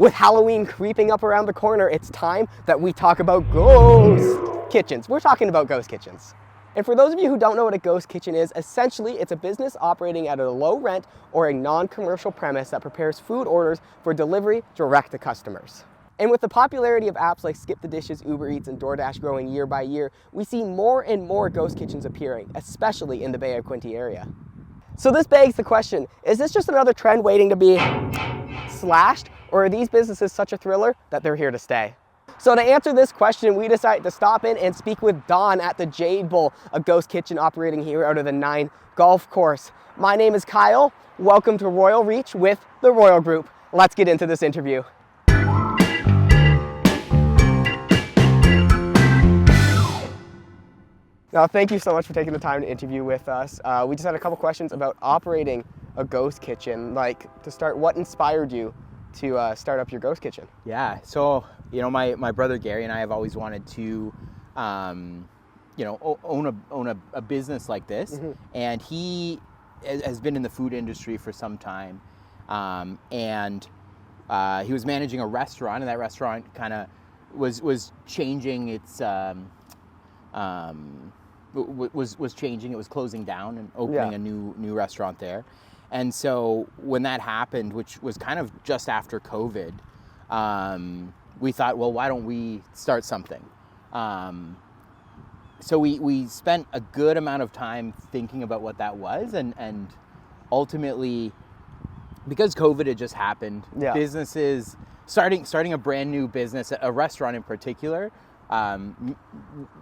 With Halloween creeping up around the corner, it's time that we talk about ghost kitchens. We're talking about ghost kitchens. And for those of you who don't know what a ghost kitchen is, essentially it's a business operating at a low rent or a non-commercial premise that prepares food orders for delivery direct to customers. And with the popularity of apps like Skip the Dishes, Uber Eats, and DoorDash growing year by year, we see more and more ghost kitchens appearing, especially in the Bay of Quinte area. So this begs the question, is this just another trend waiting to be slashed, or are these businesses such a thriller that they're here to stay? So to answer this question, we decided to stop in and speak with Don at the Jade Bowl, a ghost kitchen operating here out of the Nine Golf Course. My name is Kyle. Welcome to Royle Reach with the Royle Group. Let's get into this interview. Now, thank you so much for taking the time to interview with us. We just had a couple questions about operating a ghost kitchen. Like, to start, what inspired you to start up your ghost kitchen? Yeah, so my brother Gary and I have always wanted to own a business like this. Mm-hmm. And he has been in the food industry for some time, and he was managing a restaurant, and that restaurant kind of was changing its was changing. It was closing down and opening a new restaurant there. And so when that happened, which was kind of just after COVID, we thought, well, why don't we start something? So we spent a good amount of time thinking about what that was, and ultimately, because COVID had just happened, businesses starting a brand new business, a restaurant in particular,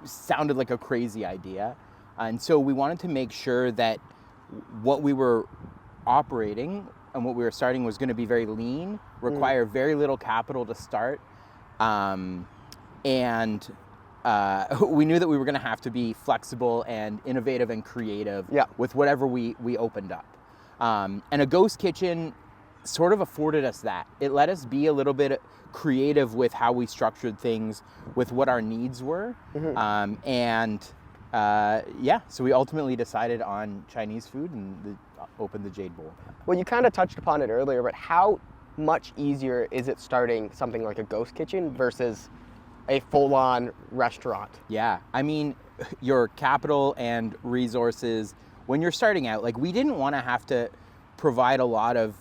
sounded like a crazy idea. And so we wanted to make sure that what we were operating and what we were starting was going to be very lean, require very little capital to start, and we knew that we were going to have to be flexible and innovative and creative with whatever we opened up. And a ghost kitchen sort of afforded us that. It let us be a little bit creative with how we structured things, with what our needs were. Mm-hmm. So we ultimately decided on Chinese food and opened the Jade Bowl. Well, you kind of touched upon it earlier, but how much easier is it starting something like a ghost kitchen versus a full-on restaurant? Yeah, I mean, your capital and resources, when you're starting out, like, we didn't want to have to provide a lot of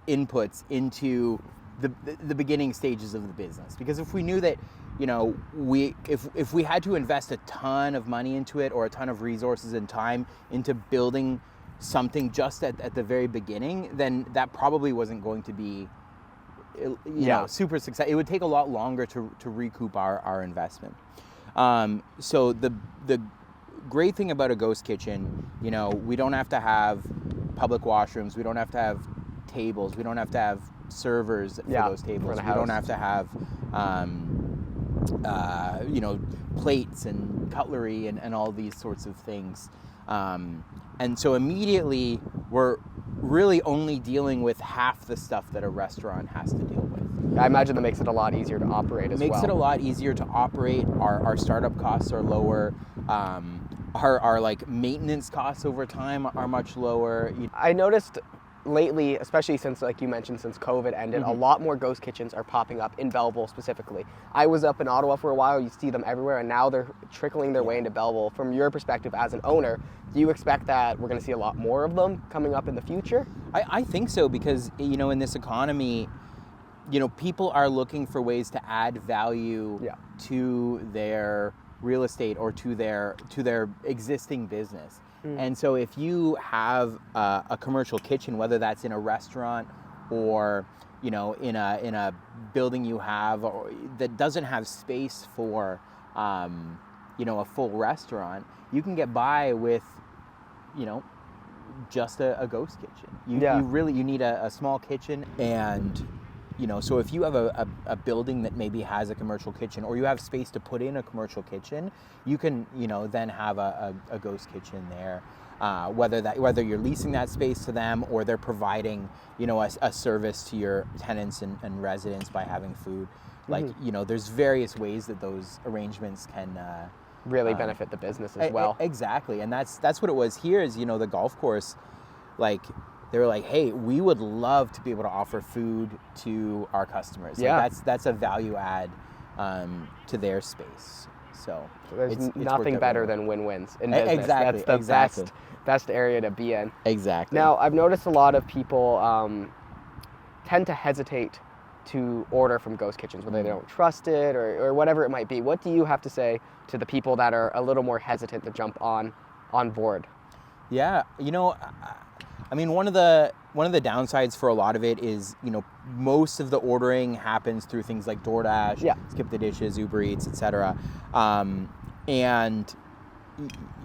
inputs into the beginning stages of the business, because if we knew that, if we had to invest a ton of money into it, or a ton of resources and time into building something just at the very beginning, then that probably wasn't going to be super successful. It would take a lot longer to recoup our investment. So the great thing about a ghost kitchen, we don't have to have public washrooms, we don't have to have tables, we don't have to have servers for those tables, we don't have to have plates and cutlery and all these sorts of things. And so immediately we're really only dealing with half the stuff that a restaurant has to deal with. I imagine that makes it a lot easier to operate as well. Makes it a lot easier to operate. Our startup costs are lower. Our like maintenance costs over time are much lower. I noticed lately, especially since, like you mentioned, since COVID ended, a lot more ghost kitchens are popping up in Belleville specifically. I was up in Ottawa for a while, you see them everywhere, and now they're trickling their way into Belleville. From your perspective as an owner, do you expect that we're going to see a lot more of them coming up in the future? I think so, because, in this economy, people are looking for ways to add value to their real estate or to their existing business. And so if you have a commercial kitchen, whether that's in a restaurant or in a building you have or that doesn't have space for a full restaurant, you can get by with just a ghost kitchen. You need a small kitchen, and so if you have a building that maybe has a commercial kitchen, or you have space to put in a commercial kitchen, you can then have a ghost kitchen there. Whether you're leasing that space to them, or they're providing a service to your tenants and residents by having food. Like, there's various ways that those arrangements can really benefit the business as well. Exactly, and that's what it was here. Is the golf course, like, they were like, hey, we would love to be able to offer food to our customers. Yeah. Like that's a value add to their space. So There's it's nothing worked out better really well. than win-wins in business. Exactly, That's the exactly. best area to be in. Exactly. Now, I've noticed a lot of people tend to hesitate to order from ghost kitchens, whether they don't trust it or whatever it might be. What do you have to say to the people that are a little more hesitant to jump on board? Yeah, you know, I mean, one of the downsides for a lot of it is, you know, most of the ordering happens through things like DoorDash, Yeah. Skip the Dishes, Uber Eats, etc. And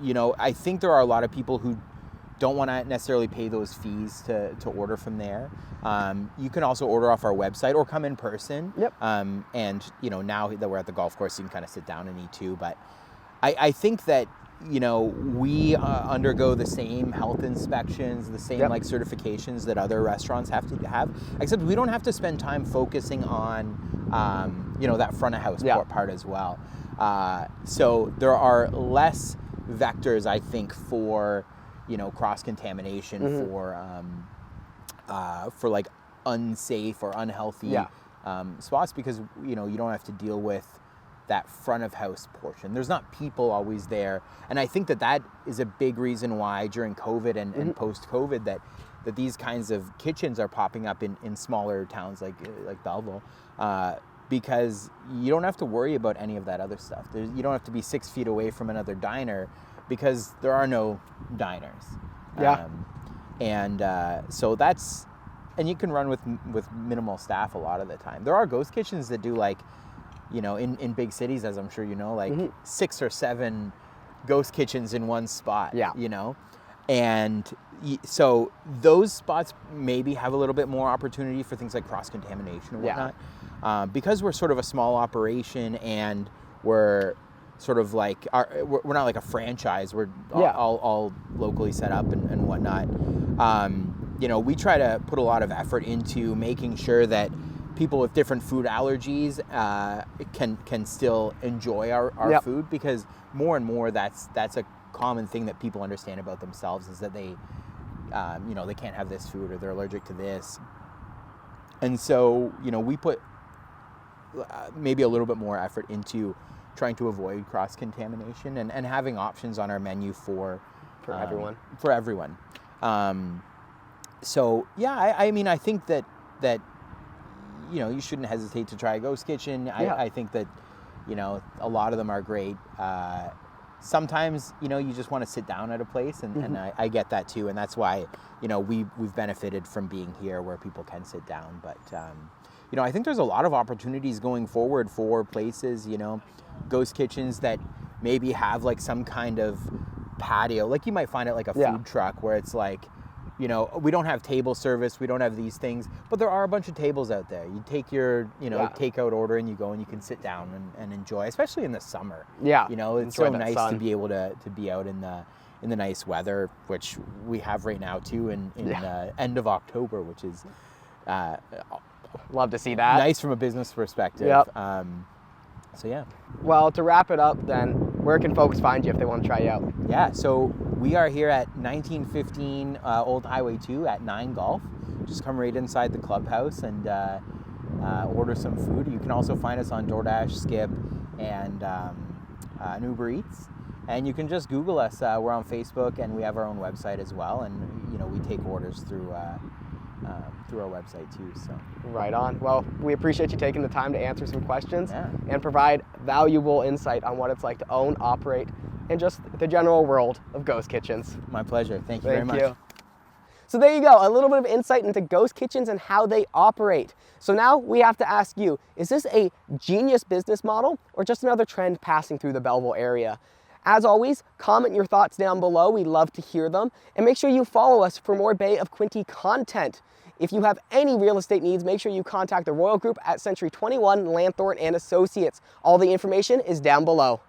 you know, I think there are a lot of people who don't want to necessarily pay those fees to order from there. You can also order off our website or come in person. Yep. And you know, now that we're at the golf course, you can kind of sit down and eat too. But I think that, you know, we undergo the same health inspections, the same Yep. like certifications that other restaurants have to have, except we don't have to spend time focusing on, you know, that front of house Yeah. part as well. So there are less vectors, I think, for, you know, cross-contamination, for like unsafe or unhealthy Yeah. spots, because, you know, you don't have to deal with that front of house portion. There's not people always there. And I think that is a big reason why during COVID and post-COVID that these kinds of kitchens are popping up in smaller towns like Belleville, because you don't have to worry about any of that other stuff. You don't have to be 6 feet away from another diner because there are no diners. Yeah. So that's, and you can run with minimal staff a lot of the time. There are ghost kitchens that do, like, you know, in big cities, as I'm sure you know, like 6 or 7 ghost kitchens in one spot. Yeah. You know, and so those spots maybe have a little bit more opportunity for things like cross-contamination and Yeah. whatnot. Because we're sort of a small operation and we're sort of like, we're not like a franchise. We're all locally set up and whatnot. You know, we try to put a lot of effort into making sure that people with different food allergies can still enjoy our Yep. food, because more and more that's a common thing that people understand about themselves, is that they you know, they can't have this food or they're allergic to this. And so, you know, we put maybe a little bit more effort into trying to avoid cross-contamination and having options on our menu for everyone. For everyone. So yeah, I mean, I think that you know, you shouldn't hesitate to try a ghost kitchen. Yeah. I think that, you know, a lot of them are great. Sometimes, you know, you just want to sit down at a place, and I get that too, and that's why, you know, we've benefited from being here where people can sit down. But you know, I think there's a lot of opportunities going forward for places, you know, ghost kitchens that maybe have like some kind of patio, like you might find at like a food truck, where it's like, you know, we don't have table service, we don't have these things, but there are a bunch of tables out there. You take your, you know, takeout order and you go and you can sit down and enjoy, especially in the summer. Yeah. You know, it's so nice to be able to be out in the nice weather, which we have right now too, in end of October, which is love to see that. Nice from a business perspective. Yep. So yeah. Well, to wrap it up then, where can folks find you if they want to try you out? Yeah, so we are here at 1915 Old Highway 2 at Nine Golf. Just come right inside the clubhouse and order some food. You can also find us on DoorDash, Skip, and Uber Eats. And you can just Google us. We're on Facebook, and we have our own website as well. And, you know, we take orders through our website too. So right on. Well, we appreciate you taking the time to answer some questions and provide valuable insight on what it's like to own, operate, and just the general world of ghost kitchens. My pleasure. Thank you very much. So there you go, a little bit of insight into ghost kitchens and how they operate. So now we have to ask you, is this a genius business model or just another trend passing through the Belleville area? As always, comment your thoughts down below. We'd love to hear them. And make sure you follow us for more Bay of Quinte content. If you have any real estate needs, make sure you contact the Royle Group at Century 21 Lanthorne and Associates. All the information is down below.